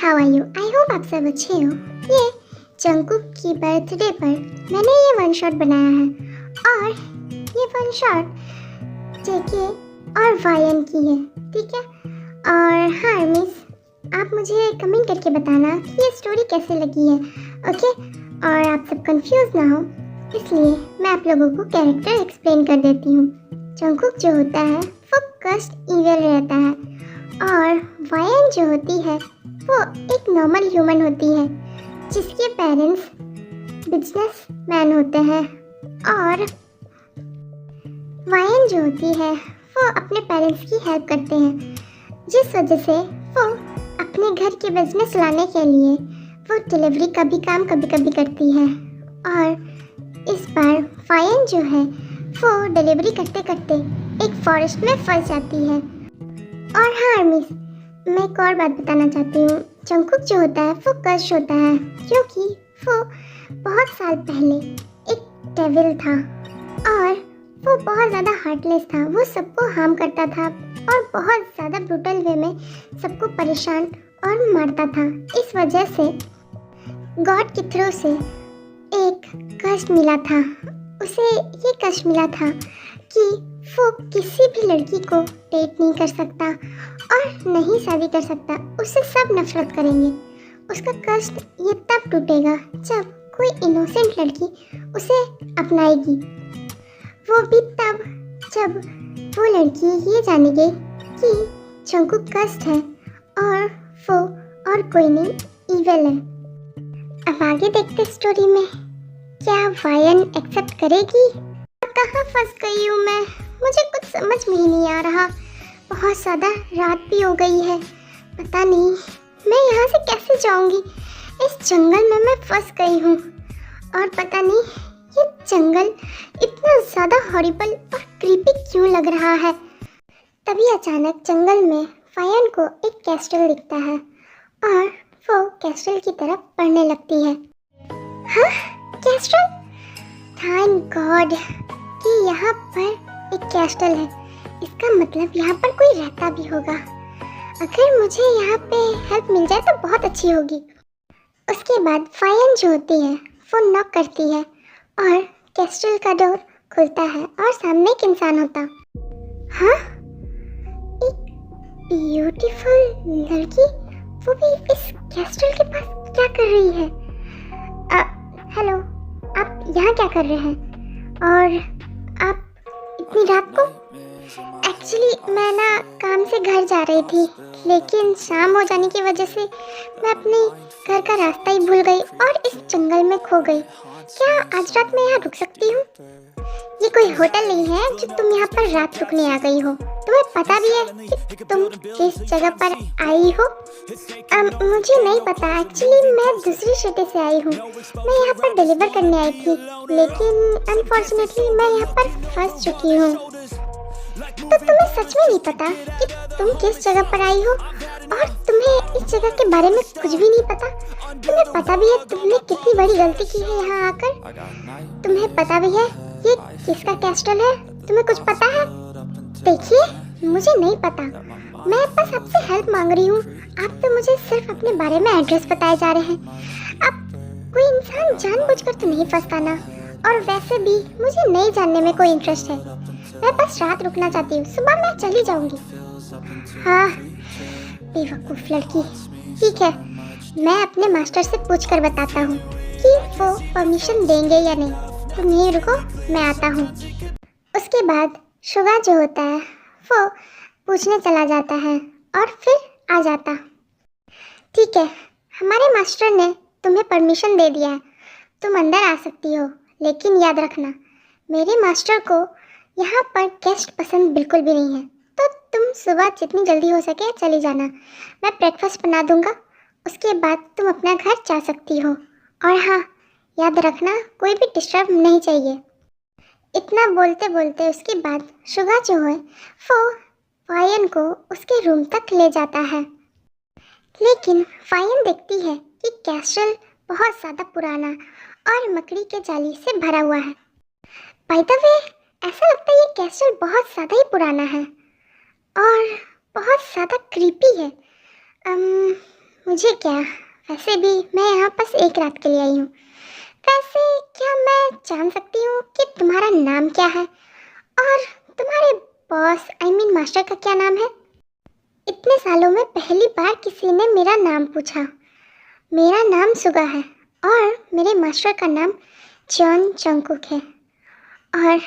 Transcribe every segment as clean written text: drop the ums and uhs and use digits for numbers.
How are you? I hope आप सब अच्छे हो। ये जंगकुक की बर्थडे पर मैंने ये वन शॉट बनाया है और ये वन शॉट जेके और वायन की है, ठीक है। और हाँ मिस, आप मुझे कमेंट करके बताना कि ये स्टोरी कैसे लगी है, ओके। और आप सब कंफ्यूज ना हो इसलिए मैं आप लोगों को कैरेक्टर एक्सप्लेन कर देती हूँ। जंगकुक जो होता है वो कस्ट इविल रहता है और वायन जो होती है वो एक नॉर्मल ह्यूमन होती है जिसके पेरेंट्स बिजनेस मैन होते हैं। और वायन जो होती है वो अपने पेरेंट्स की हेल्प करते हैं, जिस वजह से वो अपने घर के बिजनेस लाने के लिए वो डिलीवरी का भी काम कभी कभी करती है। और इस बार वायन जो है वो डिलीवरी करते करते एक फॉरेस्ट में फंस जाती है। और हाँ मिस, मैं एक और बात बताना चाहती हूँ। जंगकुक जो होता है वो कश होता है क्योंकि वो बहुत साल पहले एक डेविल था और वो बहुत ज़्यादा हार्टलेस था। वो सबको हार्म करता था और बहुत ज़्यादा ब्रूटल वे में सबको परेशान और मारता था। इस वजह से गॉड के थ्रू से एक कष्ट मिला था, उसे ये कष्ट मिला था कि वो किसी भी लड़की को डेट नहीं कर सकता और नहीं शादी कर सकता, उससे सब नफरत करेंगे। उसका कष्ट ये तब टूटेगा जब कोई इनोसेंट लड़की उसे अपनाएगी, वो भी तब जब वो लड़की ये जानेगी कि जंगकुक कष्ट है और वो और कोई नहीं इविल है। अब आगे देखते स्टोरी में, क्या वायन एक्सेप्ट करेगी? कहाँ फंस गई हूँ मैं, मुझे कुछ समझ में ही नहीं आ रहा। बहुत ज़्यादा रात भी हो गई है, पता नहीं मैं यहाँ से कैसे जाऊँगी। इस जंगल में मैं फंस गई हूँ और पता नहीं ये जंगल इतना ज़्यादा हॉरिबल और क्रीपी क्यों लग रहा है। तभी अचानक जंगल में वायन को एक कैस्टल दिखता है और वो कैस्टल की तरफ बढ़ने लगती है। हाँ, कैस्टल! थैंक गॉड कि यहाँ पर एक कैस्टल है, इसका मतलब यहाँ पर कोई रहता भी होगा। अगर मुझे यहाँ पे हेल्प मिल जाए तो बहुत अच्छी होगी। उसके बाद वायन जो होती है वो नॉक करती है और कैस्टल का डोर खुलता है और सामने एक इंसान होता। हाँ, एक ब्यूटीफुल लड़की, वो भी इस कैस्टल के पास क्या कर रही है? हेलो, आप यहाँ क्या कर रहे हैं और आप इतनी रात को? एक्चुअली मैं ना काम से घर जा रही थी, लेकिन शाम हो जाने की वजह से मैं अपने घर का रास्ता ही भूल गई और इस जंगल में खो गई। क्या आज रात मैं यहाँ रुक सकती हूँ? ये कोई होटल नहीं है जो तुम यहाँ पर रात रुकने आ गई हो। तुम्हें पता भी है कि तुम किस जगह पर आई हो? मुझे नहीं पता, एक्चुअली मैं दूसरी सिटी से आई हूँ। मैं यहाँ पर डिलीवर करने आई थी, लेकिन अनफॉर्चुनेटली मैं यहाँ पर फंस चुकी हूँ। तो तुम्हें सच में नहीं पता कि तुम किस जगह पर आई हो और तुम्हें इस जगह के बारे में कुछ भी नहीं पता? तुम्हें पता भी है तुमने कितनी बड़ी गलती की है यहाँ आकर? तुम्हें पता भी है ये किसका कैस्टल है? तुम्हें कुछ पता है? देखिए, मुझे नहीं पता, मैं बस आपसे हेल्प मांग रही हूँ। आप तो मुझे सिर्फ अपने बारे में एड्रेस बताए जा रहे हैं। अब कोई इंसान जानबूझकर तो नहीं फंसता ना, और वैसे भी मुझे नहीं जानने में कोई इंटरेस्ट है। मैं बस रात रुकना चाहती हूँ, सुबह मैं चली जाऊंगी। हाँ, बेवकूफ़ लड़की। ठीक है, मैं अपने मास्टर से पूछ कर बताता हूँ कि वो परमिशन देंगे या नहीं। तुम यहीं रुको, मैं आता हूँ। उसके बाद शुगा जो होता है वो पूछने चला जाता है और फिर आ जाता। ठीक है, हमारे मास्टर ने तुम्हें परमिशन दे दिया है, तुम अंदर आ सकती हो, लेकिन याद रखना मेरे मास्टर को यहाँ पर गेस्ट पसंद बिल्कुल भी नहीं है। तो तुम सुबह जितनी जल्दी हो सके चली जाना, मैं ब्रेकफास्ट बना दूंगा। उसके बाद तुम अपना घर जा सकती हो। और हाँ, याद रखना कोई भी डिस्टर्ब नहीं चाहिए। इतना बोलते बोलते उसके बाद शुगा जो है वो वायन को उसके रूम तक ले जाता है। लेकिन वायन देखती है कि कैस्टल बहुत ज़्यादा पुराना और मकड़ी के जाली से भरा हुआ है। बाय द वे, ऐसा लगता है ये कैस्टल बहुत ज़्यादा ही पुराना है और बहुत ज़्यादा क्रीपी है। मुझे क्या, वैसे भी मैं यहाँ बस एक रात के लिए आई हूँ। वैसे क्या मैं जान सकती हूँ कि तुम्हारा नाम क्या है और तुम्हारे बॉस मास्टर का क्या नाम है? इतने सालों में पहली बार किसी ने मेरा नाम पूछा। मेरा नाम सुगा है और मेरे मास्टर का नाम जॉन जंगकुक है। और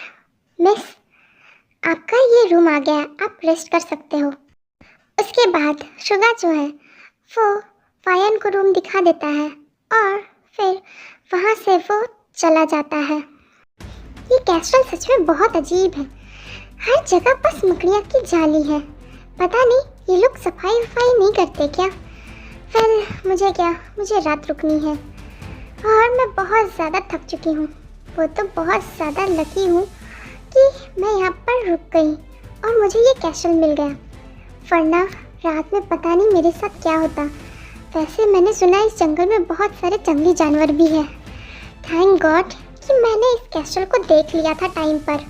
मिस, आपका ये रूम आ गया, आप रेस्ट कर सकते हो। उसके बाद सुगा जो है वो फायन को रूम दिखा देता है और फिर वहाँ से वो चला जाता है। ये कैस्टल सच में बहुत अजीब है। हर जगह बस मकड़ियाँ की जाली है। पता नहीं ये लोग सफाई वफाई नहीं करते क्या? फिर मुझे क्या, मुझे रात रुकनी है और मैं बहुत ज़्यादा थक चुकी हूँ। वो तो बहुत ज़्यादा लकी हूँ कि मैं यहाँ पर रुक गई और मुझे ये कैस्टल मिल गया, वरना रात में पता नहीं मेरे साथ क्या होता। वैसे मैंने सुना इस जंगल में बहुत सारे जंगली जानवर भी हैं। थैंक गॉड कि मैंने इस कैस्टल को देख लिया था टाइम पर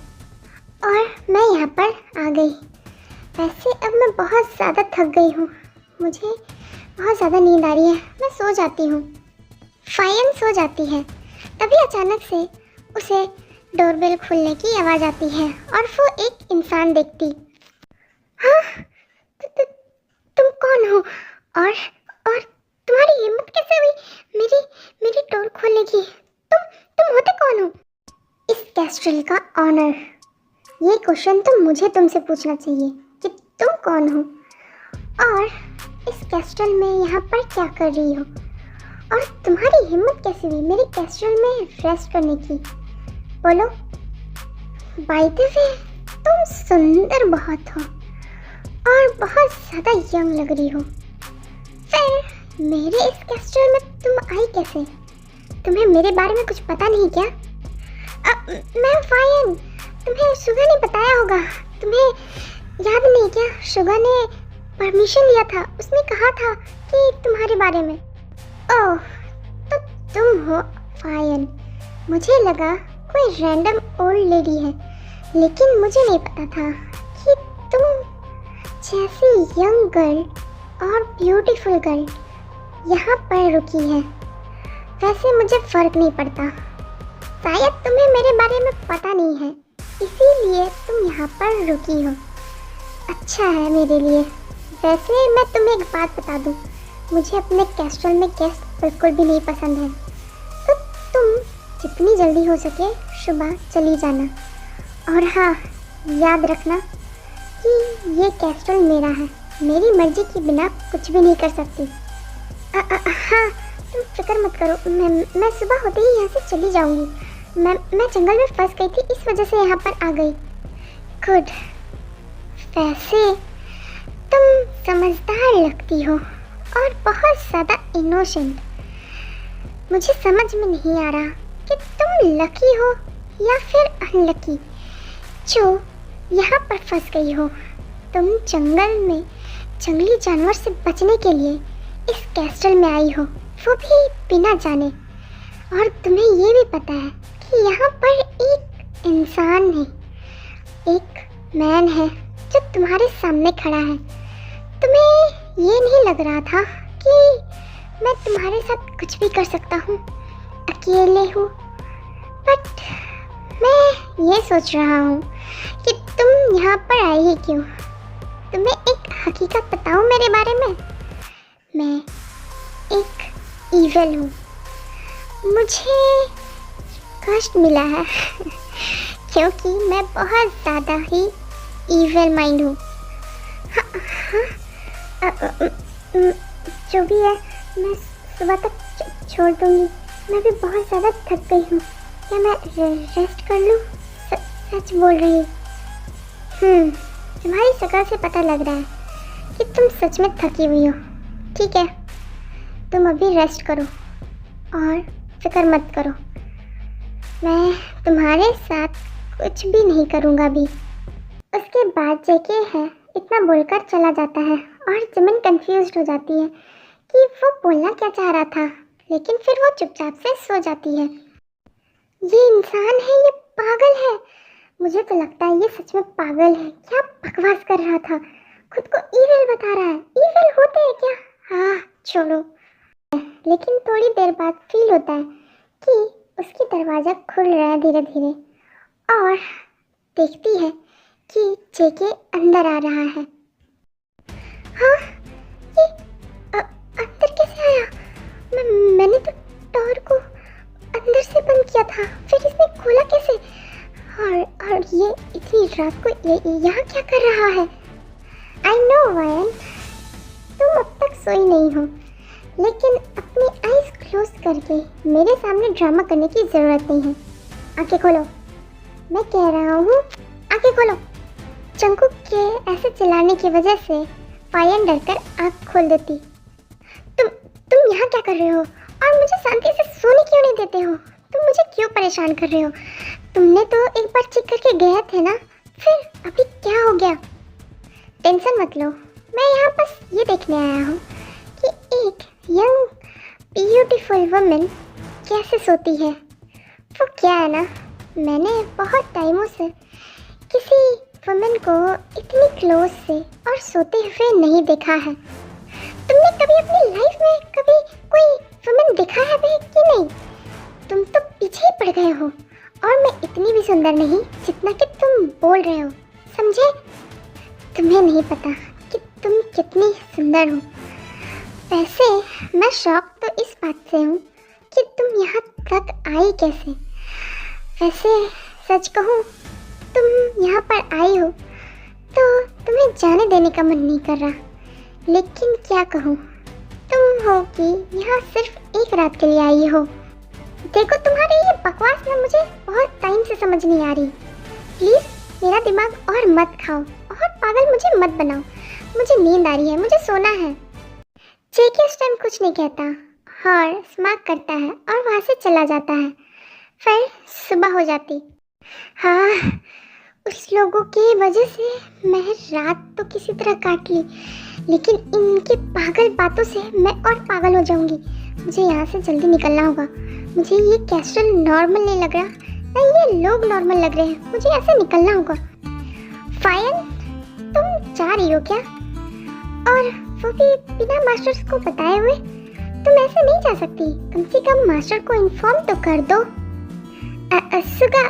और मैं यहाँ पर आ गई। वैसे अब मैं बहुत ज़्यादा थक गई हूँ, मुझे बहुत ज़्यादा नींद आ रही है, मैं सो जाती हूँ। फायन सो जाती है, तभी अचानक से उसे डोरबेल खुलने की आवाज़ आती है और वो एक इंसान देखती। हाँ, तुम कौन हो और तुम्हारी हिम्मत कैसे हुई मेरी मेरी डोर खोलने की? तुम होते कौन हो? इस कैस्टल का ऑनर। ये क्वेश्चन तो मुझे तुमसे पूछना चाहिए कि तुम कौन हो और इस कैस्टल में यहाँ पर क्या कर रही हो और तुम्हारी हिम्मत कैसे हुई मेरे कैस्टल में रेस्ट करने की? बोलो। बाय द वे, तुम सुंदर बहुत हो और बहुत ज़्यादा यंग लग रही हो। फिर मेरे इस कैस्टल में तुम आई कैसे? तुम्हें मेरे बारे में कुछ पता नहीं क्या? मैं फायन, तुम्हें शुगा ने बताया होगा। तुम्हें याद नहीं क्या? शुगा ने परमिशन लिया था, उसने कहा था कि तुम्हारे बारे में। ओह, तो तुम हो फायन। मुझे लगा कोई रैंडम ओल्ड लेडी है, लेकिन मुझे नहीं पता था कि तुम जैसी यंग गर्ल और ब्यूटीफुल गर्ल यहाँ पर रुकी है। वैसे मुझे फ़र्क नहीं पड़ता, शायद तुम्हें मेरे बारे में पता नहीं है, इसीलिए तुम यहाँ पर रुकी हो। अच्छा है मेरे लिए। वैसे मैं तुम्हें एक बात बता दूँ, मुझे अपने कैस्टल में गेस्ट बिल्कुल भी नहीं पसंद है, तो तुम जितनी जल्दी हो सके सुबह चली जाना। और हाँ, याद रखना कि ये कैस्टल मेरा है, मेरी मर्जी के बिना कुछ भी नहीं कर सकती। हाँ, तुम फिक्र मत करो, मैं सुबह होते ही यहाँ से चली जाऊँगी। मैं जंगल में फंस गई थी, इस वजह से यहाँ पर आ गई। गुड। वैसे तुम समझदार लगती हो और बहुत ज़्यादा इनोसेंट। मुझे समझ में नहीं आ रहा कि तुम लकी हो या फिर अनलकी जो यहाँ पर फंस गई हो। तुम जंगल में जंगली जानवर से बचने के लिए इस कैस्टल में आई हो, वो भी बिना जाने। और तुम्हें ये भी पता है कि यहाँ पर एक इंसान है, एक मैन है जो तुम्हारे सामने खड़ा है। तुम्हें ये नहीं लग रहा था कि मैं तुम्हारे साथ कुछ भी कर सकता हूँ, अकेले हूँ? बट मैं ये सोच रहा हूँ कि तुम यहाँ पर आई ही क्यों? तुम्हें एक हकीकत बताऊँ मेरे बारे में? मैं एक ईविल हूँ। मुझे कष्ट मिला है क्योंकि मैं बहुत ज़्यादा ही ईविल माइंड हूँ। जो भी है, मैं सुबह तक छोड़ दूँगी। मैं भी बहुत ज़्यादा थक गई हूँ। क्या मैं रेस्ट कर लूँ? सच बोल रही हूँ। तुम्हारी शक्ल से पता लग रहा है कि तुम सच में थकी हुई हो। ठीक है, तुम अभी रेस्ट करो और फिक्र मत करो। मैं तुम्हारे साथ कुछ भी नहीं करूँगा अभी। उसके बाद जेके है इतना बोलकर चला जाता है और जिमिन कंफ्यूज्ड हो जाती है कि वो बोलना क्या चाह रहा था, लेकिन फिर वो चुपचाप से सो जाती है। ये इंसान है, ये पागल है। मुझे तो लगता है ये सच में पागल है। क्या बकवास कर रहा था, खुद को ईविल बता रहा है। ईविल होते हैं क्या? हाँ, छोड़ो। लेकिन थोड़ी देर बाद फील होता है कि उसकी दरवाज़ा खुल रहा है धीरे धीरे और देखती है कि जेके अंदर आ रहा है। हाँ, ये अंदर कैसे आया? मैंने तो डोर को अंदर से बंद किया था, फिर इसने खोला कैसे? और ये इतनी रात को यहाँ क्या कर रहा है? आई नो वायन, तुम अब तक सोई नहीं हो, लेकिन अपनी आईज क्लोज करके मेरे सामने ड्रामा करने की ज़रूरत नहीं है। आंखें खोलो, मैं कह रहा हूँ, आंखें खोलो। चंकू के ऐसे चिल्लाने की वजह से वायन डरकर आंख खोल देती। तुम यहाँ क्या कर रहे हो? और मुझे शांति से सोने क्यों नहीं देते हो? तुम मुझे क्यों परेशान कर रहे हो? तुमने तो एक बार चेक करके गए थे ना, फिर अभी क्या हो गया? टेंशन मत लो, मैं यहाँ बस ये देखने आया हूँ कि एक यंग ब्यूटीफुल वुमन कैसे सोती है। वो क्या है ना, मैंने बहुत टाइमों से किसी वुमन को इतनी क्लोज से और सोते हुए नहीं देखा है। तुमने कभी अपनी लाइफ में कभी कोई वुमन देखा है भी कि नहीं? तुम तो पीछे ही पड़ गए हो, और मैं इतनी भी सुंदर नहीं जितना कि तुम बोल रहे हो, समझे? तुम्हें नहीं पता कि तुम कितनी सुंदर हो। वैसे मैं शॉक तो इस बात से हूँ कि तुम यहाँ तक आई कैसे। वैसे सच कहूँ, तुम यहाँ पर आई हो तो तुम्हें जाने देने का मन नहीं कर रहा, लेकिन क्या कहूँ, तुम हो कि यहाँ सिर्फ एक रात के लिए आई हो। देखो, तुम्हारी ये बकवास ना मुझे बहुत टाइम से समझ नहीं आ रही। प्लीज़ मेरा दिमाग और मत खाओ और पागल मुझे मत बनाओ। मुझे नींद आ रही है, मुझे सोना है। जेके उस टाइम कुछ नहीं कहता और स्मार्ट करता है और वहाँ से चला जाता है। फिर सुबह हो जाती। हाँ, उस लोगों की वजह से मैं रात तो किसी तरह काट ली, लेकिन इनकी पागल बातों से मैं और पागल हो जाऊंगी। मुझे यहाँ से जल्दी निकलना होगा। मुझे ये कैस्टल नॉर्मल नहीं लग रहा, नहीं ये लोग नॉर्मल लग रहे हैं। मुझे ऐसे निकलना होगा। फायन, तुम जा रही हो क्या? और वो भी बिना मास्टर्स को बताए हुए? तुम ऐसे नहीं जा सकती, कम से कम मास्टर को इन्फॉर्म तो कर दो। सुगा,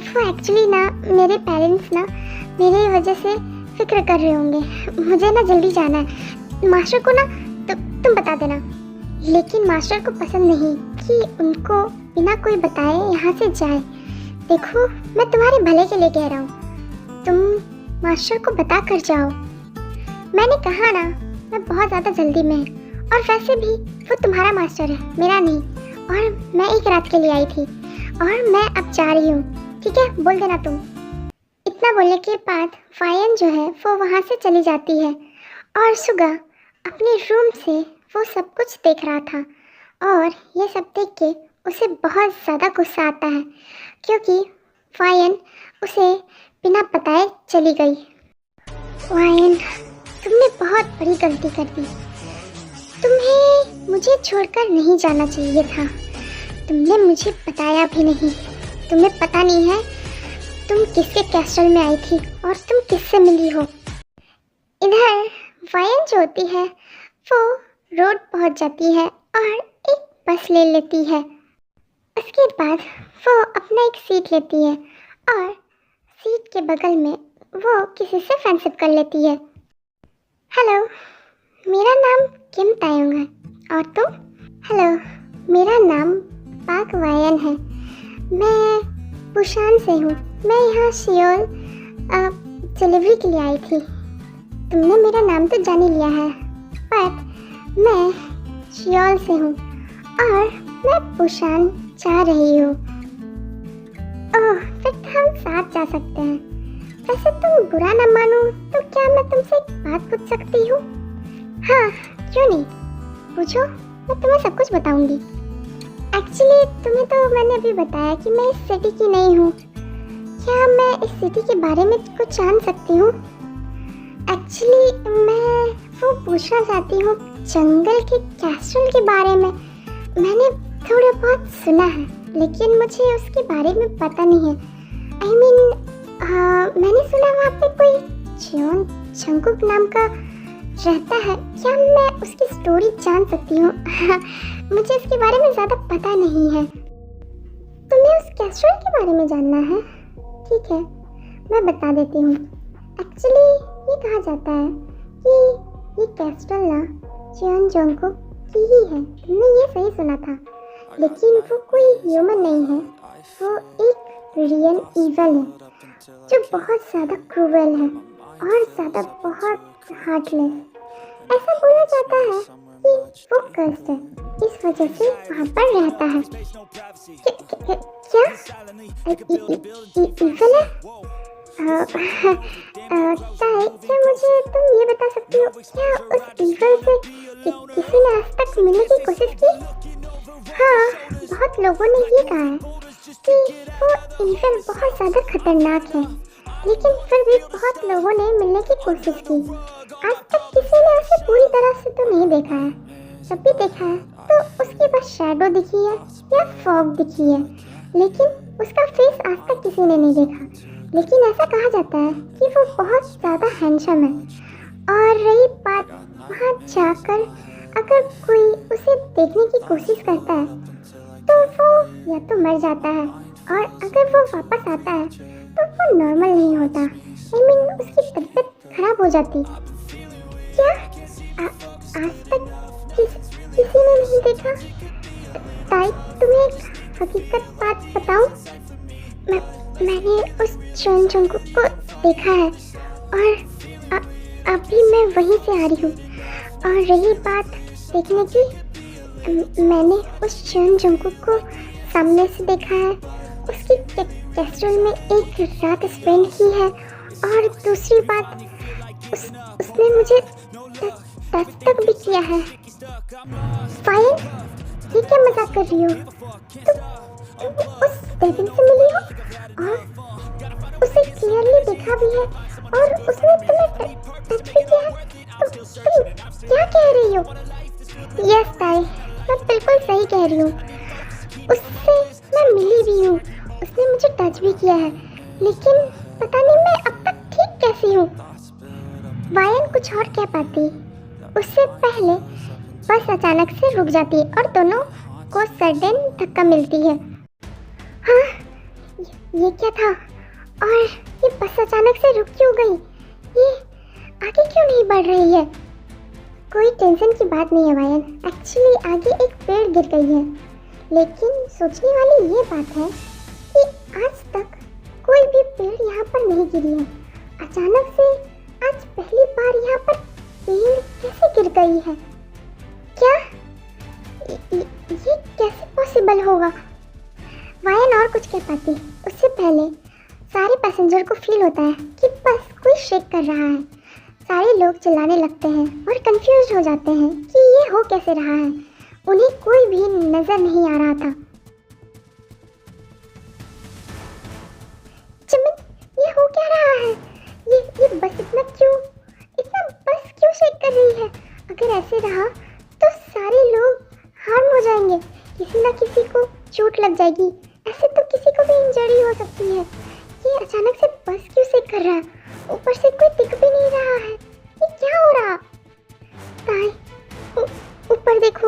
वो एक्चुअली ना मेरे पेरेंट्स ना मेरे वजह से फिक्र कर रहे होंगे। मुझे ना जल्दी जाना है। मास्टर को ना तुम बता देना, लेकिन मास्टर को पसंद नहीं कि उनको बिना कोई बताए यहाँ से जाए। देखो, मैं तुम्हारे भले के लिए कह रहा हूँ, तुम मास्टर को बता कर जाओ। मैंने कहा ना, मैं बहुत ज़्यादा जल्दी में है, और वैसे भी वो तुम्हारा मास्टर है, मेरा नहीं। और मैं एक रात के लिए आई थी और मैं अब जा रही हूँ, ठीक है? बोल देना तुम। इतना बोलने के बाद फायन जो है वो वहाँ से चली जाती है और सुगा अपने रूम से वो सब कुछ देख रहा था, और ये सब देख के उसे बहुत ज़्यादा गुस्सा आता है क्योंकि फायन उसे बिना बताए चली गई। फायन, तुमने बहुत बड़ी गलती कर दी। तुम्हें मुझे छोड़कर नहीं जाना चाहिए था। तुमने मुझे बताया भी नहीं। तुम्हें पता नहीं है तुम किसके कैस्टल में आई थी और तुम किससे मिली हो। इधर वायन जो होती है वो रोड पहुंच जाती है और एक बस ले लेती है। उसके बाद वो अपना एक सीट लेती है और सीट के बगल में वो किसी से फ्रेंडशिप कर लेती है। हेलो, मेरा नाम किम तायोंग है, और तुम? हेलो, मेरा नाम पाक वायन है। मैं बुशान से हूँ। मैं यहाँ सियोल डिलीवरी के लिए आई थी। तुमने मेरा नाम तो जान ही लिया है, बट मैं सियोल से हूँ और मैं बुशान जा रही हूँ। ओह, फिर तो हम साथ जा सकते हैं। वैसे तुम बुरा ना मानो तो क्या मैं तुमसे एक बात पूछ सकती हूँ? हाँ, क्यों नहीं, पूछो, मैं तुम्हें सब कुछ बताऊंगी। एक्चुअली तुम्हें तो मैंने अभी बताया कि मैं इस सिटी की नहीं हूँ। क्या मैं इस सिटी के बारे में कुछ जान सकती हूँ? एक्चुअली मैं वो पूछना चाहती हूँ जंगल के कैस्टल के बारे में। मैंने थोड़ा बहुत सुना है, लेकिन मुझे उसके बारे में पता नहीं है। I mean, मैंने सुना वहाँ पे कोई जॉन चंकुक नाम का रहता है, क्या मैं उसकी स्टोरी जान सकती हूँ? मुझे इसके बारे में ज़्यादा पता नहीं है। तुम्हें उस कैस्ट्रोल के बारे में जानना है? ठीक है, मैं बता देती हूँ। एक्चुअली ये कहा जाता है कि ये कैस्ट्रोल ना चेन जोंगकुक की ही है। तुमने ये सही सुना था, लेकिन वो कोई ह्यूमन नहीं है। वो एक रियल ईवल है जो बहुत ज़्यादा क्रूएल है और ज़्यादा बहुत हार्टलेस। ऐसा बोला जाता है कि वो कर्स्ड है, इस वजह से वहाँ पर रहता है। क्या ईवल है? ताई, क्या मुझे तुम ये बता सकती हो, क्या उस ईवल से किसी ने आज तक मिलने की कोशिश की? हाँ, बहुत लोगों ने ये कहा है कि वो ईवल बहुत ज़्यादा खतरनाक है, लेकिन फिर भी बहुत लोगों ने मिलने की कोशिश की। आज तक किसी ने उसे पूरी तरह से तो नहीं देखा है। जब भी देखा है तो उसकी बस शैडो दिखी है या फॉग दिखी है, लेकिन उसका फेस आज तक किसी ने नहीं देखा। लेकिन ऐसा कहा जाता है कि वो बहुत ज़्यादा हैंडसम है। और रही बात वहाँ जाकर अगर कोई उसे देखने की कोशिश करता है तो वो या तो मर जाता है, और अगर वो वापस आता है तो वो नॉर्मल नहीं होता। आई मीन उसकी तबीयत खराब हो जाती। क्या आज तक किसी ने नहीं देखा? ताई, तुम्हें एक हकीकत बात बताऊं? मैंने उस चेन जोंगकुक को देखा है और अभी मैं वहीं से आ रही हूँ। और रही बात देखने की, मैंने उस चेन जोंगकुक को सामने से देखा है। उसकी कैस्ट्रोल में एक रात स्पेंड की है। और दूसरी बात, उसने मुझे टच तक भी किया है। फाइन, ये क्या मजाक कर रही हो? तुम उस डेविल से मिली हो और उसे क्लियरली देखा भी है, और उसने तुम्हें टच भी किया है। तुम क्या कह रही हो? यस ताई, मैं बिल्कुल सही कह रही हूँ। उससे मैं मिली भी हूँ, उसने मुझे टच भी किया है, लेकिन पता नहीं मैं अब तक ठीक कैसी हूँ। वायन कुछ और कह पाती, उससे पहले बस अचानक से रुक जाती है और दोनों को सडन धक्का मिलती है। हाँ, ये क्या था? और ये बस अचानक से रुक क्यों गई? ये आगे क्यों नहीं बढ़ रही है? कोई टेंशन की बात नहीं है वायन, एक्चुअली आगे एक पेड़ गिर गई है। लेकिन सोचने वाली ये बात है कि आज तक कोई भी पेड़ यहाँ पर नहीं गिरी है। अचानक से आज पहली बार यहाँ पर पेड़ कैसे गिर गई है? क्या ये कैसे पॉसिबल होगा? वायन और कुछ कह पाती, उससे पहले सारे पैसेंजर को फील होता है कि बस कोई शेक कर रहा है। सारे लोग चिल्लाने लगते हैं और कंफ्यूज हो जाते हैं कि ये हो कैसे रहा है। उन्हें कोई भी नजर नहीं आ रहा था। चमन, ये हो क्या रहा है? ये बस इतना बस क्यों शेक कर रही है? अगर ऐसे रहा तो सारे लोग हार्म हो जाएंगे, किसी ना किसी को चोट लग जाएगी। ऐसे तो किसी को भी इंजरी हो सकती है। ये अचानक से बस क्यों शेक कर रहा है? ऊपर से कोई दिख भी नहीं रहा है। ये क्या हो रहा? ताई, ऊपर देखो,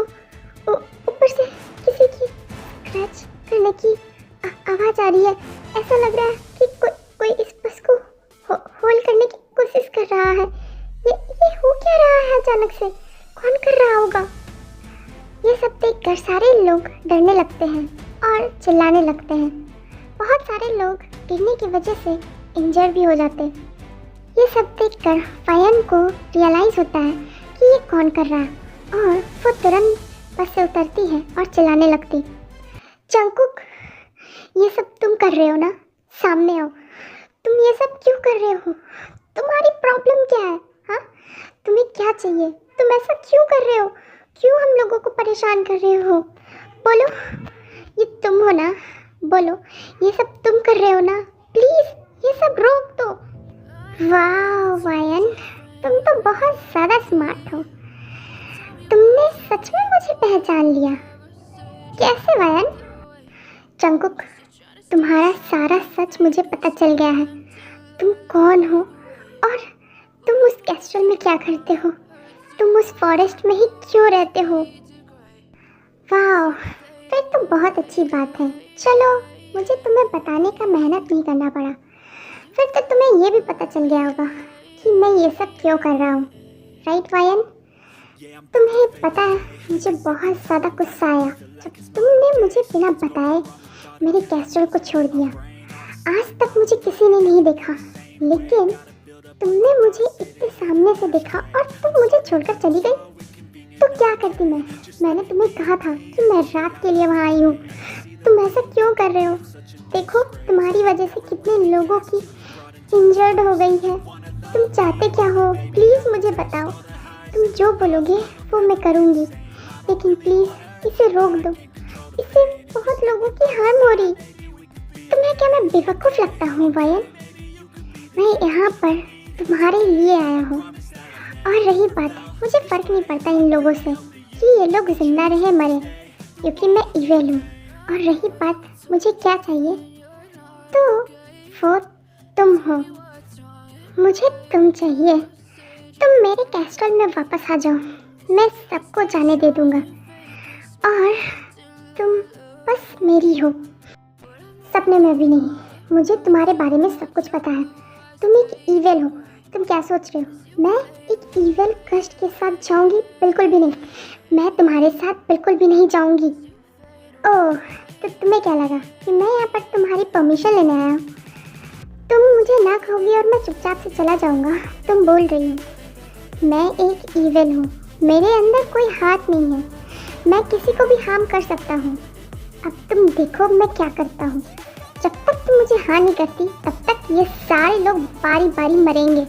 ऊपर से किसी की स्क्रैच करने की आवाज आ रही है। ऐसा लग रहा है कि कोई इस बस को होल्ड करने की कोशिश कर रहा है। ये हो क्या रहा है अचानक से? कौन कर रहा होगा? ये सब देखकर सारे लोग डरने लगते हैं और चिल्लाने लगते हैं। बहुत सारे लोग गिरने की वजह से इंजर भी हो जाते हैं। ये सब देखकर फायन को रियलाइज होता है कि ये कौन कर रहा है, और वो तुरंत बस से उतरती है और चिल्लाने लगती, जंगकुक, ये सब तुम कर रहे हो ना? सामने आओ। तुम ये सब क्यों कर रहे हो? तुम्हारी प्रॉब्लम क्या है? हाँ, तुम्हें क्या चाहिए? तुम ऐसा क्यों कर रहे हो? क्यों हम लोगों को परेशान कर रहे हो? बोलो, ये तुम हो ना? बोलो, ये सब तुम कर रहे हो ना? प्लीज ये सब रोक दो। वाह वायन, तुम तो बहुत ज़्यादा स्मार्ट हो। तुमने सच में मुझे पहचान लिया। कैसे वायन? जंगकुक, तुम्हारा सारा सच मुझे पता चल गया है। तुम कौन हो और तुम उस कैस्ट्रल में क्या करते हो? तुम उस फॉरेस्ट में ही क्यों रहते हो? वाह, फिर तो बहुत अच्छी बात है। चलो, मुझे तुम्हें बताने का मेहनत नहीं करना पड़ा। फिर तो तुम्हें ये भी पता चल गया होगा कि मैं ये सब क्यों कर रहा हूँ, राइट वायन? तुम्हें पता है, मुझे बहुत ज़्यादा गुस्सा आया जब तुमने मुझे बिना बताए मेरे कैस्टल को छोड़ दिया। आज तक मुझे किसी ने नहीं देखा, लेकिन तुमने मुझे इतने सामने से देखा और तुम मुझे छोड़कर चली गई। तो क्या करती मैंने तुम्हें कहा था कि मैं रात के लिए वहाँ आई हूँ। तुम ऐसा क्यों कर रहे हो? देखो, तुम्हारी वजह से कितने लोगों की इंजर्ड हो गई है। तुम चाहते क्या हो? प्लीज़ मुझे बताओ। तुम जो बोलोगे वो मैं करूँगी, लेकिन प्लीज़ इसे रोक दो। इससे बहुत लोगों की हार्म हो रही। तुम्हें क्या मैं बेवकूफ़ लगता हूँ वायन? मैं यहाँ पर तुम्हारे लिए आया हूँ। और रही बात, मुझे फ़र्क नहीं पड़ता इन लोगों से कि ये लोग जिंदा रहे मरे, क्योंकि मैं इवेल हूँ। और रही बात मुझे क्या चाहिए, तो वो तुम हो। मुझे तुम चाहिए। तुम मेरे कैस्टल में वापस आ जाओ, मैं सबको जाने दे दूँगा। और तुम बस मेरी हो, सपने में भी नहीं। मुझे तुम्हारे बारे में सब कुछ पता है। तुम एक ईवेल हो। तुम क्या सोच रहे हो मैं एक ईवेल कष्ट के साथ जाऊंगी? बिल्कुल भी नहीं। मैं तुम्हारे साथ बिल्कुल भी नहीं जाऊंगी। ओह, तो तुम्हें क्या लगा कि मैं यहाँ पर तुम्हारी परमिशन लेने आया हूँ? तुम मुझे ना कहोगी और मैं चुपचाप से चला जाऊँगा? तुम बोल रही हो मैं एक ईवेल हूँ, मेरे अंदर कोई हाथ नहीं है, मैं किसी को भी हार्म कर सकता हूँ। अब तुम देखो मैं क्या करता हूँ। जब तक तुम मुझे हाँ नहीं करती, तब तक ये सारे लोग बारी बारी मरेंगे।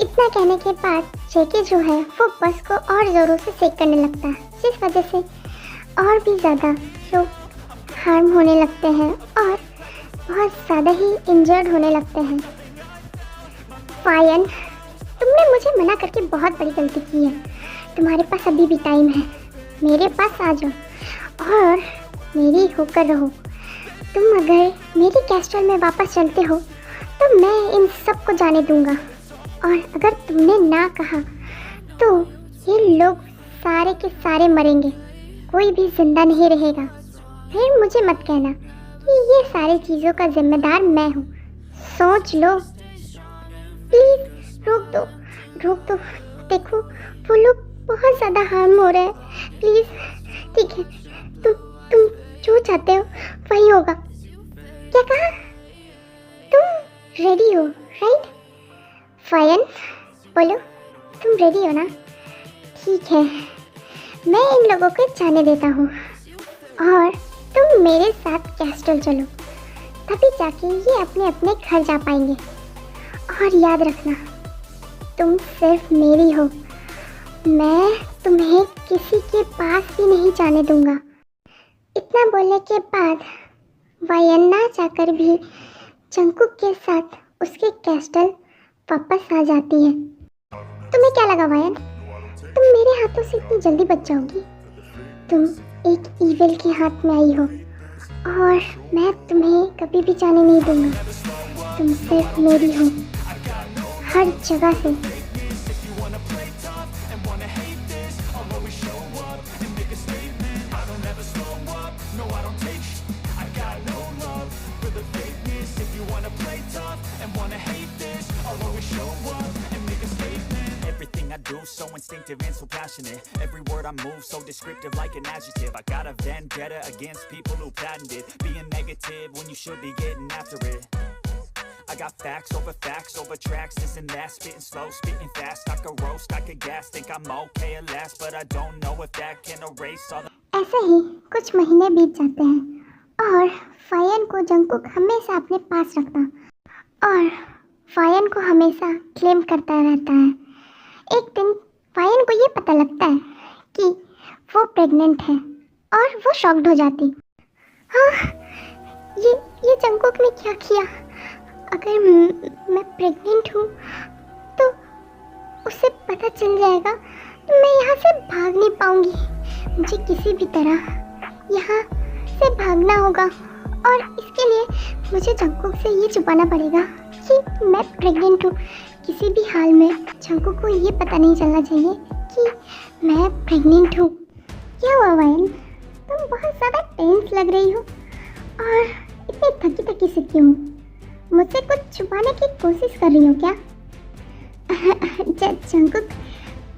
इतना कहने के बाद जेके जो है वो बस को और ज़ोरों से सेक करने लगता है, जिस वजह से और भी ज़्यादा लोग हार्म होने लगते हैं और बहुत ज़्यादा ही इंजर्ड होने लगते हैं। फायन, तुमने मुझे मना करके बहुत बड़ी गलती की है। तुम्हारे पास अभी भी टाइम है, मेरे पास आ जाओ और मेरी होकर रहो। तुम अगर मेरी कैस्टल में वापस चलते हो तो मैं इन सब को जाने दूंगा। और अगर तुमने ना कहा तो ये लोग सारे के सारे मरेंगे, कोई भी जिंदा नहीं रहेगा। फिर मुझे मत कहना कि ये सारी चीज़ों का जिम्मेदार मैं हूँ। सोच लो। प्लीज़ रोक दो, रोक दो। देखो, वो लोग बहुत ज़्यादा हार्म हो रहे हैं। प्लीज़, ठीक है, तुम जो चाहते हो वही होगा। क्या कहा? तुम रेडी हो, राइट? फायन, बोलो, तुम रेडी हो ना? ठीक है, मैं इन लोगों को जाने देता हूँ और तुम मेरे साथ कैस्टल चलो, तभी जाके ये अपने अपने घर जा पाएंगे। और याद रखना, तुम सिर्फ मेरी हो, मैं तुम्हें किसी के पास भी नहीं जाने दूंगा। इतना बोलने के बाद वायन ना चाहकर भी जंकुक के साथ उसके कैस्टल वापस आ जाती है। तुम्हें क्या लगा वायन, तुम मेरे हाथों से इतनी जल्दी बच जाओगी? तुम एक ईविल के हाथ में आई हो और मैं तुम्हें कभी भी जाने नहीं दूंगा। तुम सिर्फ मेरी हो, हर जगह से। Do so instinctive and so passionate. Every word I move so descriptive like an adjective. I got a vendetta against people who patented being negative when you should be getting after it. I got facts over tracks, this and that, spitting slow, spitting fast. I could roast, I could gas, think I'm okay at last, but I don't know if that can erase all the... ऐसे ही कुछ महीने बीत जाते हैं और fine को Jungkook हमेशा अपने पास रखता और फायन को हमेशा क्लेम करता रहता है। एक दिन फायन को ये पता लगता है कि वो प्रेग्नेंट है और वो शॉक्ड हो जाती। हाँ, ये जंकुक ने क्या किया? अगर मैं प्रेग्नेंट हूँ तो उसे पता चल जाएगा तो मैं यहाँ से भाग नहीं पाऊँगी। मुझे किसी भी तरह यहाँ से भागना होगा और इसके लिए मुझे जंकुक से ये छुपाना पड़ेगा कि मैं प्रेग्नेंट हूँ। किसी भी हाल में जंकुक को ये पता नहीं चलना चाहिए कि मैं प्रेग्नेंट हूँ। क्या हुआ वायन, तुम बहुत ज़्यादा टेंस लग रही हो और इतनी थकी थकी से क्यों? मुझसे कुछ छुपाने की कोशिश कर रही हो क्या? जंकुक,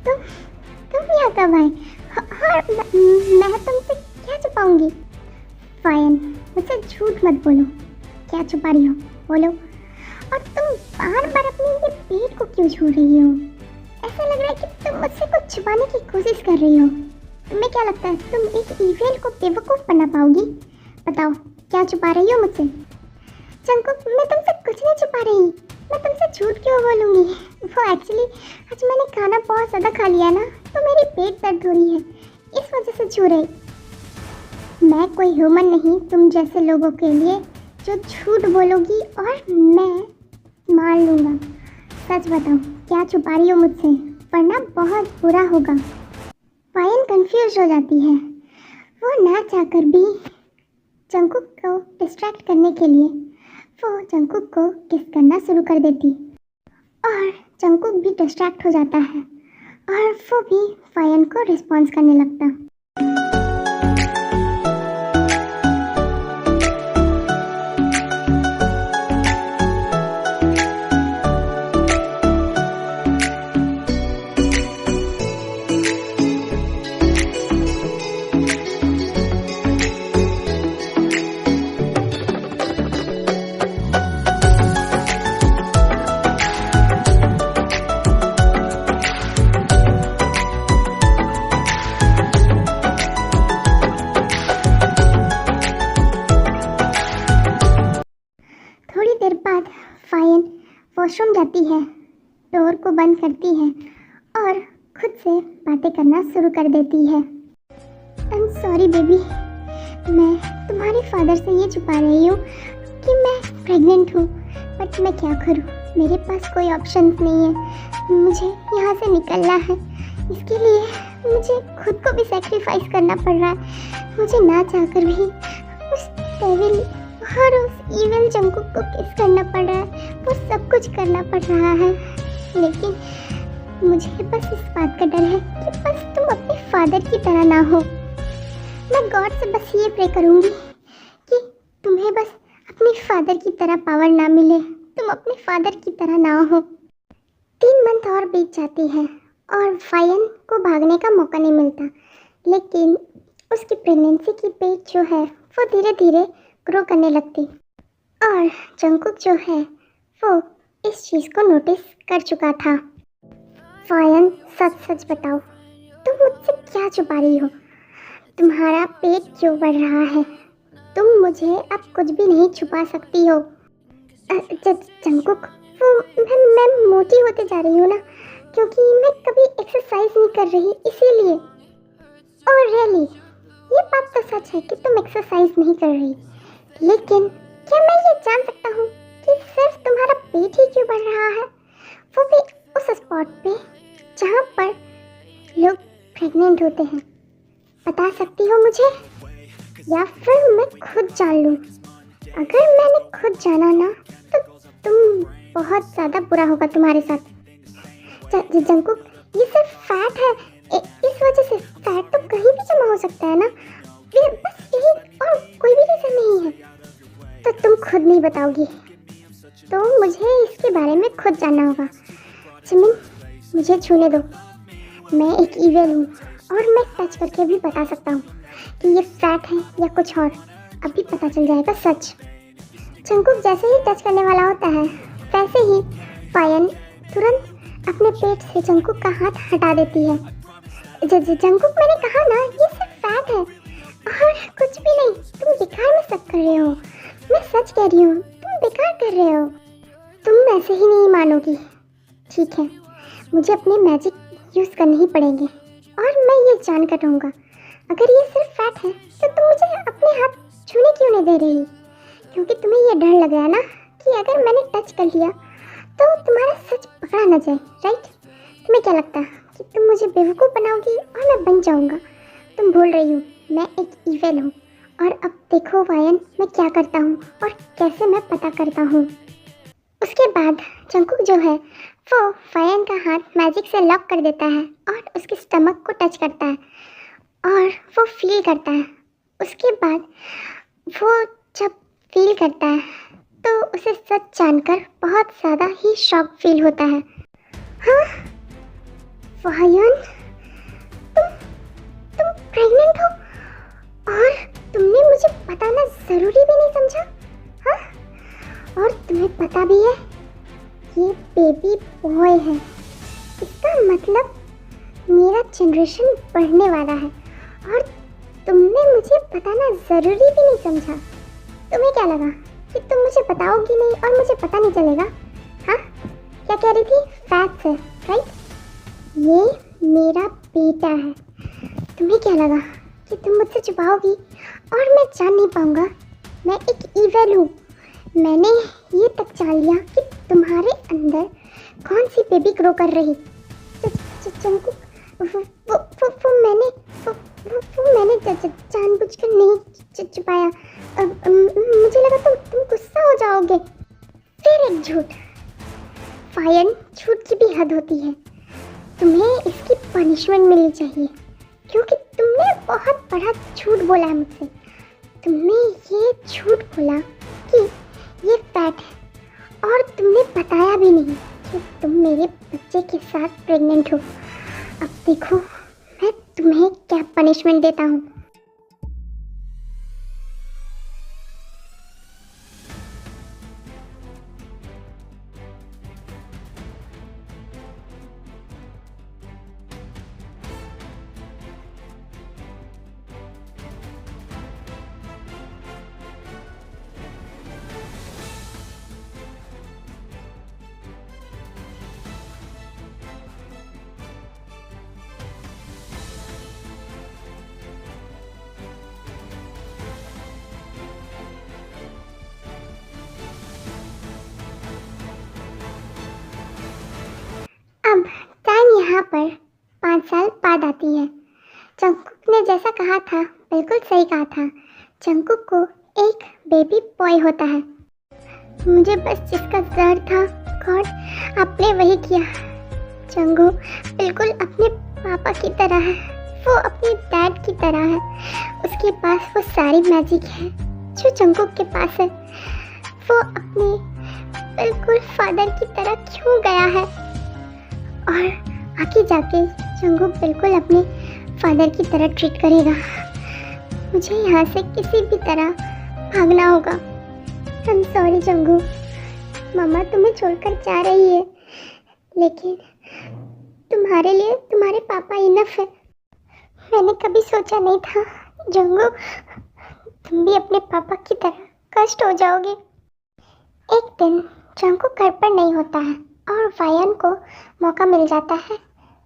तुम यहाँ कब आए? और मैं तुमसे क्या छुपाऊंगी? वायन, मुझसे झूठ मत बोलो, क्या छुपा रही हो बोलो। और तुम बार बार अपने ये पेट को क्यों छू रही हो? ऐसा लग रहा है कि तुम मुझसे कुछ छुपाने की कोशिश कर रही हो। तुम्हें क्या लगता है तुम एक ईवेल को बेवकूफ़ बना पाओगी? बताओ, क्या छुपा रही हो मुझसे? जंकुक, मैं तुमसे कुछ नहीं छुपा रही। मैं तुमसे झूठ क्यों बोलूँगी? वो एक्चुअली आज मैंने खाना बहुत ज़्यादा खा लिया ना, तो मेरी पेट दर्द हो रही है, इस वजह से छू रही। मैं कोई ह्यूमन नहीं तुम जैसे लोगों के लिए जो झूठ बोलोगी और मैं मान लूँगा। सच बताओ, क्या छुपा रही हो मुझसे, वरना बहुत बुरा होगा। वायन कंफ्यूज हो जाती है। वो ना चाहकर भी जंकुक को डिस्ट्रैक्ट करने के लिए वो जंकुक को किस करना शुरू कर देती और जंकुक भी डिस्ट्रैक्ट हो जाता है और वो भी वायन को रिस्पॉन्स करने लगता। थोड़ी देर बाद फाइन वॉशरूम जाती है, डोर को बंद करती है और खुद से बातें करना शुरू कर देती है। आई एम सॉरी बेबी, मैं तुम्हारे फादर से ये छुपा रही हूँ कि मैं प्रेग्नेंट हूँ, बट मैं क्या करूँ, मेरे पास कोई ऑप्शन नहीं है। मुझे यहाँ से निकलना है, इसके लिए मुझे खुद को भी सेक्रीफाइस करना पड़ रहा है। मुझे ना चाहकर भी उस डेविल और उस ईविल जंकुक को किस करना पड़ रहा है, वो सब कुछ करना पड़ रहा है। लेकिन मुझे बस इस बात का डर है कि बस तुम अपने फादर की तरह ना हो। मैं गॉड से बस ये प्रे करूँगी कि तुम्हें बस अपने फादर की तरह पावर ना मिले, तुम अपने फादर की तरह ना हो। 3 मंथ और बीत जाती है और वायन को भागने का मौका नहीं मिलता, लेकिन उसकी प्रेगनेंसी की पेट जो है वो धीरे धीरे ग्रो करने लगती और जंकुक जो है वो इस चीज़ को नोटिस कर चुका था। वायन, सच सच बताओ, तुम मुझसे क्या छुपा रही हो? तुम्हारा पेट क्यों बढ़ रहा है? तुम मुझे अब कुछ भी नहीं छुपा सकती हो। जंकुक, वो मैं मोटी होते जा रही हूँ ना, क्योंकि मैं कभी एक्सरसाइज नहीं कर रही, इसीलिए। और रियली, ये बात तो सच है कि तुम एक्सरसाइज नहीं कर रही, लेकिन क्या मैं ये जान सकता हूँ कि सिर्फ तुम्हारा पेट ही क्यों बढ़ रहा है, वो भी उस स्पॉट पे जहाँ पर लोग प्रेग्नेंट होते हैं? बता सकती हो मुझे, या फिर मैं खुद जान लूँ? अगर मैंने खुद जाना ना तो तुम बहुत ज़्यादा बुरा होगा तुम्हारे साथ। जंकुक, ये सिर्फ फैट है, इस वजह से फैट तो कहीं भी जमा हो सकता है ना, बस यही, और कोई भी रीज़न नहीं है। तो तुम खुद नहीं बताओगी तो मुझे इसके बारे में खुद जानना होगा। जिमिन, मुझे छूने दो, मैं एक ईविल हूँ और मैं टच करके भी बता सकता हूँ कि ये फैट है या कुछ और, अभी पता चल जाएगा सच। जंकुक जैसे ही टच करने वाला होता है वैसे ही वायन तुरंत अपने पेट से जंकुक का हाथ हटा देती है। जंकुक, मैंने कहा ना ये सिर्फ फैट है और कुछ भी नहीं, तुम बेकार में शक कर रहे हो। मैं सच कह रही हूँ, तुम बेकार कर रहे हो। तुम ऐसे ही नहीं मानोगी, ठीक है, मुझे अपने मैजिक यूज़ करने ही पड़ेंगे और मैं ये जान कर रहूँगा अगर ये सिर्फ फैट है तो तुम मुझे अपने हाथ छूने क्यों नहीं दे रही? क्योंकि तुम्हें ये डर लग रहा है ना कि अगर मैंने टच कर लिया तो तुम्हारा सच पकड़ा ना जाए, राइट? तुम्हें क्या लगता है कि तुम मुझे बेवकूफ़ बनाओगी और मैं बन जाऊँगा? तुम भूल रही हो, मैं एक ईविल हूँ। और अब देखो वायन, मैं क्या करता हूँ और कैसे मैं पता करता हूँ। उसके बाद जंकुक जो है वो फायन का हाथ मैजिक से लॉक कर देता है और उसके स्टमक को टच करता है और वो फील करता है। उसके बाद वो जब फील करता है तो उसे सच जानकर बहुत ज़्यादा ही शॉक फील होता है। हाँ फायन, तुम प्रेग्नेंट हो और तुमने मुझे बताना ज़रूरी भी नहीं समझा? हाँ, और तुम्हें पता भी है ये बेबी बॉय है, इसका मतलब मेरा जनरेशन बढ़ने वाला है और तुमने मुझे बताना ज़रूरी भी नहीं समझा। तुम्हें क्या लगा कि तुम मुझे बताओगी नहीं और मुझे पता नहीं चलेगा? हाँ, क्या कह रही थी? फैक्ट्स है, राइट? ये मेरा बेटा है। तुम्हें क्या लगा कि तुम मुझसे छुपाओगी और मैं जान नहीं पाऊँगा? मैं एक ईवल हूँ। मैंने ये तक जान लिया कि तुम्हारे अंदर कौन सी बेबी ग्रो कर रही। जंकुक, वो मैंने जानबूझकर नहीं छुपाया। मुझे लगा तुम गुस्सा हो जाओगे। फिर एक झूठ। फायन, झूठ की भी हद होती है। तुम्हें इसकी पनिशमेंट मिलनी चाहिए क्योंकि तुमने बहुत बड़ा झूठ बोला है मुझसे। तुमने ये झूठ बोला कि ये फैट है और तुमने बताया भी नहीं कि तुम मेरे बच्चे के साथ प्रेग्नेंट हो। अब देखो मैं तुम्हें क्या पनिशमेंट देता हूँ। अब टाइम यहाँ पर 5 साल बाद आती है। जंकुक ने जैसा कहा था बिल्कुल सही कहा था। जंकुक को एक बेबी बॉय होता है। मुझे बस जिसका डर था गॉड, आपने वही किया। जंगू बिल्कुल अपने पापा की तरह है, वो अपने डैड की तरह है। उसके पास वो सारी मैजिक है जो जंकुक के पास है। वो अपने बिल्कुल फादर की तरह क्यों गया है और आगे जाके जंकुक बिल्कुल अपने फादर की तरह ट्रीट करेगा। मुझे यहाँ से किसी भी तरह भागना होगा। आई एम सॉरी जंगू, मामा तुम्हें छोड़कर जा रही है लेकिन तुम्हारे लिए तुम्हारे पापा इनफ है। मैंने कभी सोचा नहीं था जंगू तुम भी अपने पापा की तरह कष्ट हो जाओगे। एक दिन जंगू घर पर नहीं होता है और वायन को मौका मिल जाता है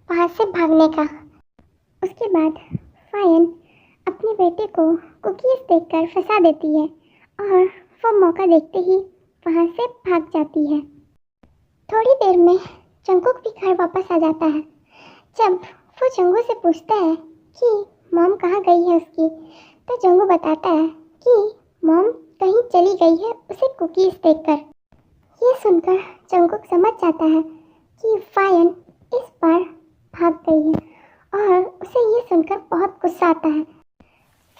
वहाँ से भागने का। उसके बाद वायन अपने बेटे को कुकीज़ देकर फंसा देती है और वो मौका देखते ही वहाँ से भाग जाती है। थोड़ी देर में जंकुक भी घर वापस आ जाता है। जब वो जंगू से पूछता है कि मॉम कहाँ गई है उसकी, तो जंगू बताता है कि मॉम कहीं चली गई है उसे कुकीज़ देकर। ये सुनकर जंकुक समझ जाता है कि वायन इस बार भाग गई है और उसे ये सुनकर बहुत गुस्सा आता है।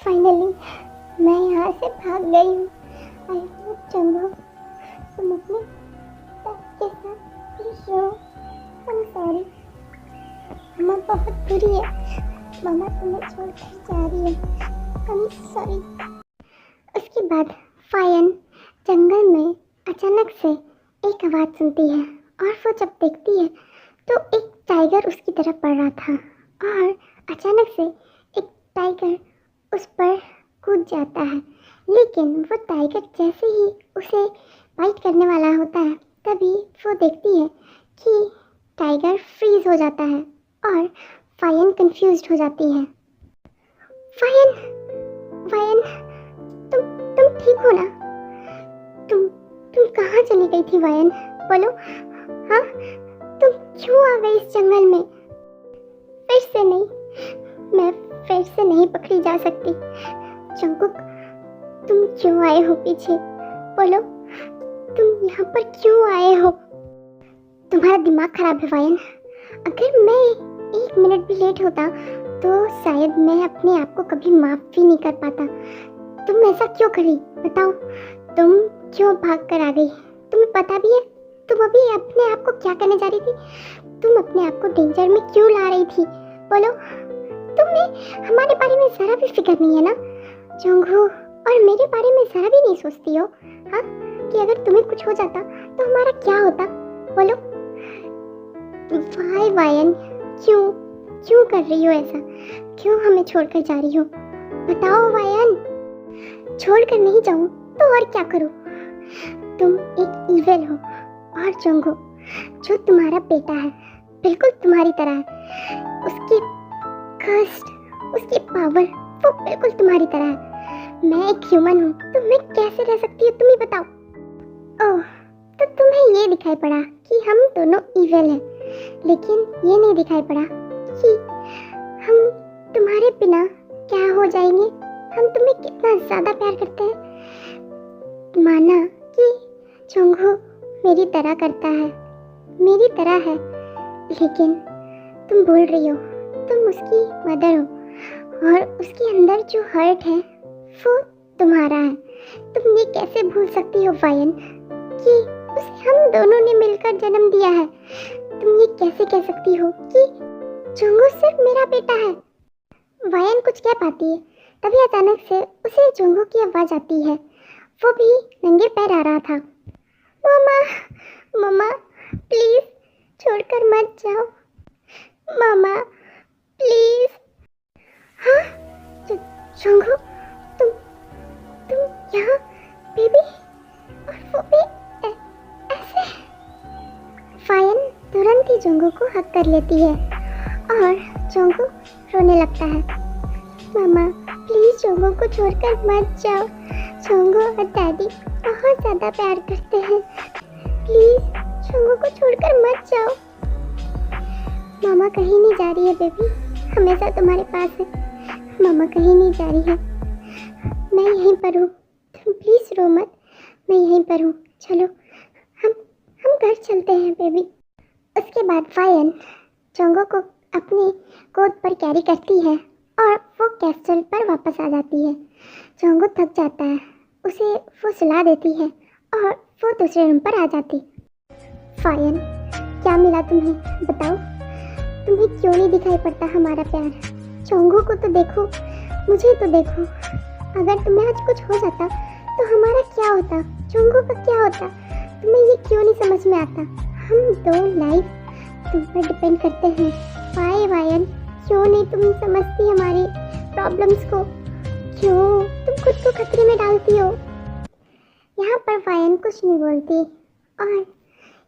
फाइनली मैं यहाँ से भाग गई हूँ। आई होप जंगू तुम अपने डैड के साथ खुश हो। आई एम सॉरी, मामा बहुत बुरी है, मामा तुम्हें छोड़कर जा रही है। I am sorry. उसके बाद फायन जंगल में अचानक से एक आवाज़ सुनती है और वो जब देखती है तो एक टाइगर उसकी तरफ बढ़ रहा था और अचानक से एक टाइगर उस पर कूद जाता है। लेकिन वो टाइगर जैसे ही उसे बाइट करने वाला होता है तभी वो देखती है कि टाइगर फ्रीज हो जाता है और फायन कंफ्यूज्ड हो जाती है। फायन, फायन, तुम ठीक हो ना? तुम कहाँ चली गई थी वायन? बोलो, हाँ तुम क्यों आ गई इस जंगल में? फिर से नहीं, मैं फिर से नहीं पकड़ी जा सकती। जंकुक तुम क्यों आए हो पीछे? बोलो, तुम यहाँ पर क्यों आए हो? तुम्हारा दिमाग खराब है वायन। अगर मैं 1 मिनट भी लेट होता तो शायद मैं अपने आप को कभी माफ भी नहीं कर पाता। तुम ऐसा क्यों करी बताओ? तुम क्यों भाग कर आ गई? तुम्हें पता भी है तुम अभी अपने आप को क्या करने जा रही थी? तुम अपने आप को डेंजर में क्यों ला रही थी? बोलो, तुम्हें हमारे बारे में जरा भी फिक्र नहीं है ना? जोंगहो, और मेरे बारे में जरा भी नहीं सोचती हो? हाँ, कि अगर तुम्हें कुछ हो जाता तो हमारा क्या होता? बोलो। वाई वायन, क्यों कर रही हो ऐसा? क्यों हमें छोड़कर जा रही हो? बताओ वायन। छोड़कर नहीं जाऊं तो और क्या करूं? तुम एक ईविल हो, और जोंगहो जो तुम्हारा बेटा है बिल्कुल तुम्हारी तरह है। उसकी कष्ट, उसकी पावर वो बिल्कुल तुम्हारी तरह है। मैं एक ह्यूमन हूँ तो मैं कैसे रह सकती हूँ, तुम ही बताओ। ओह, तो तुम्हें ये दिखाई पड़ा कि हम दोनों ईविल हैं, लेकिन ये नहीं दिखाई पड़ा कि हम तुम्हारे बिना क्या हो जाएंगे। हम तुम्हें कितना ज़्यादा प्यार करते हैं। माना कि जोंगहो मेरी तरह करता है, मेरी तरह है, लेकिन तुम भूल रही हो तुम उसकी मदर हो, और उसके अंदर जो हर्ट है वो तुम्हारा है। तुम ये कैसे भूल सकती हो वायन कि उसे हम दोनों ने मिलकर जन्म दिया है? तुम ये कैसे कह सकती हो कि जोंगहो सिर्फ मेरा बेटा है? वायन कुछ कह पाती है, तभी अचानक से उसे जोंगहो की आवाज़ आती है। वो भी नंगे पैर आ रहा था। मामा, मामा प्लीज़ छोड़कर मत जाओ, मामा प्लीज़। हाँ जोंगहो, तुम यहाँ बेबी, और वो भी ऐसे। वायन तुरंत ही जोंगहो को हक कर लेती है और जोंगहो रोने लगता है। मामा प्लीज़ जोंगहो को छोड़कर मत जाओ। जोंगहो और डैडी बहुत ज़्यादा प्यार करते हैं, प्लीज़ जोंगहो को छोड़कर मत जाओ। मामा कहीं नहीं जा रही है बेबी, हमेशा तुम्हारे पास है। मामा कहीं नहीं जा रही है, मैं यहीं पर हूँ, तुम प्लीज़ रो मत, मैं यहीं पर हूँ। चलो हम घर चलते हैं बेबी। उसके बाद वायन जोंगहो को अपनी गोद पर कैरी करती है और वो कैसल पर वापस आ जाती है। जोंगहो थक जाता है, उसे वो सुला देती है और वो दूसरे रूम पर आ जाती। वायन, क्या मिला तुम्हें बताओ? तुम्हें क्यों नहीं दिखाई पड़ता हमारा प्यार? जोंगहो को तो देखो, मुझे तो देखो। अगर तुम्हें आज कुछ हो जाता तो हमारा क्या होता? जोंगहो का क्या होता? तुम्हें ये क्यों नहीं समझ में आता? हम दो लाइफ तुम पर डिपेंड करते हैं। वाई वायन, क्यों नहीं तुम समझती हमारी प्रॉब्लम्स को? क्यों तुम खुद को खतरे में डालती हो? यहाँ पर वायन कुछ नहीं बोलती और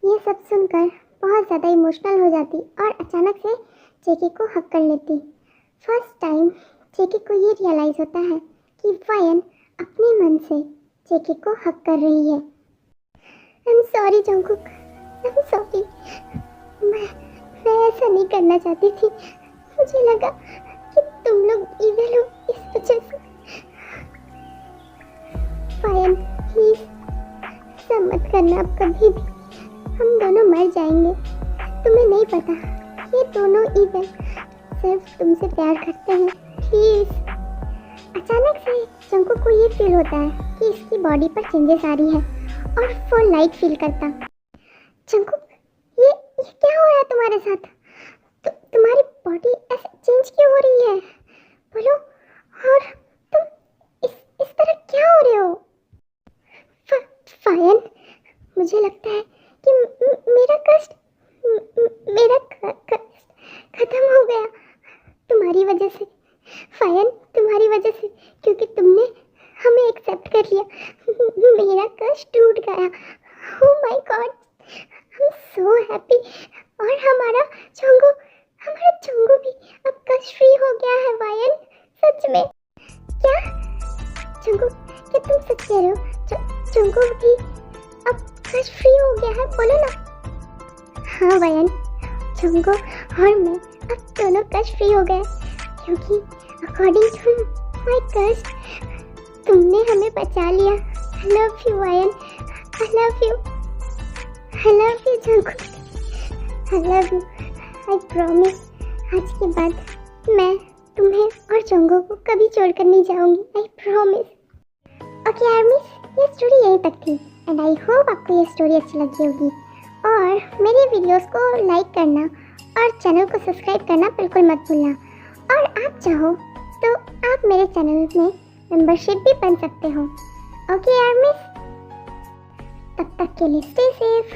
ये सब सुनकर बहुत ज़्यादा इमोशनल हो जाती और अचानक से जेकी को हक कर लेती। फर्स्ट टाइम जेकी को ये रियलाइज़ होता है कि वायन अपने मन से जेकी को हक कर रही है। I am sorry Jungkook, I am sorry. मैं ऐसा नहीं करना चाहती थी, मुझे लगा कि तुम लोग इविल हो इस वजह से। वायन प्लीज ऐसा मत करना अब कभी भी, हम दोनों मर जाएंगे। तुम्हें नहीं पता ये दोनों इविल सिर्फ तुमसे प्यार करते हैं, प्लीज। अचानक से जंगकुक को ये फील होता है कि इसकी बॉडी पर चेंजेस आ रही है और वो लाइट फील करता। जंगकुक, ये क्या हो रहा है तुम्हारे साथ? तुम्हारी बॉडी ऐसे चेंज क्यों हो रही है? बोलो। और तुम इस तरह क्या हो रहे हो? फायन, मुझे लगता है कि मेरा कष्ट खत्म हो गया तुम्हारी वजह से। फायन, तुम्हारी वजह से, क्योंकि तुमने हमें एक्सेप्ट कर लिया, मेरा कष्ट टूट गया। Oh my God, I am so happy. और हमारा चोंगू भी अब कष्ट फ्री हो गया है। वायन, सच में? क्या चोंगू, क्या तुम सच कह रहे हो? चोंगू भी अब कष्ट फ्री हो गया है, बोलो ना। हाँ वायन, चोंगू और मैं अब दोनों कष्ट फ्री हो गए, क्योंकि अकॉर्डिंग टू माय कष्ट तुमने हमें बचा लिया। आई लव यू वायन, I love you. I love you Jungkook. I love you. I promise. आज के बाद मैं तुम्हें और जंगकुक को कभी छोड़कर नहीं जाऊंगी. I promise. ओके आर्मीज, ये स्टोरी यहीं तक थी एंड आई होप आपको ये स्टोरी अच्छी लगी होगी और मेरे वीडियोस को लाइक करना और चैनल को सब्सक्राइब करना बिल्कुल मत भूलना. और आप चाहो तो आप मेरे चैनल में मेंबरशिप भी बन सकते हो. ओके आर्मीज, तब तक के लिए स्टे सेफ.